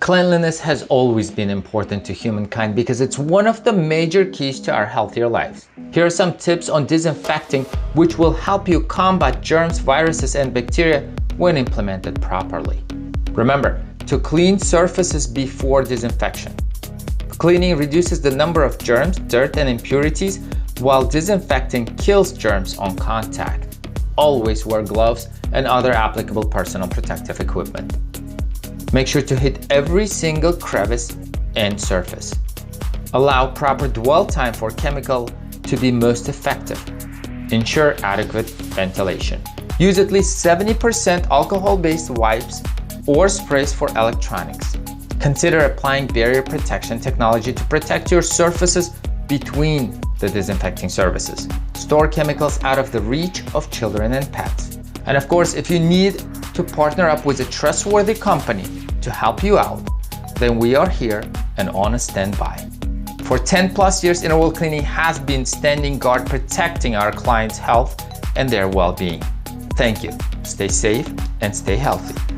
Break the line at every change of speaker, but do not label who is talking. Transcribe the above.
Cleanliness has always been important to humankind because it's one of the major keys to our healthier lives. Here are some tips on disinfecting which will help you combat germs, viruses, and bacteria when implemented properly. Remember to clean surfaces before disinfection. Cleaning reduces the number of germs, dirt, and impurities, while disinfecting kills germs on contact. Always wear gloves and other applicable personal protective equipment. Make sure to hit every single crevice and surface. Allow proper dwell time for chemical to be most effective. Ensure adequate ventilation. Use at least 70% alcohol-based wipes or sprays for electronics. Consider applying barrier protection technology to protect your surfaces between the disinfecting services. Store chemicals out of the reach of children and pets. And of course, if you need to partner up with a trustworthy company to help you out, then we are here and on a standby. For 10+ years, Interval Cleaning has been standing guard protecting our clients' health and their well-being. Thank you. Stay safe and stay healthy.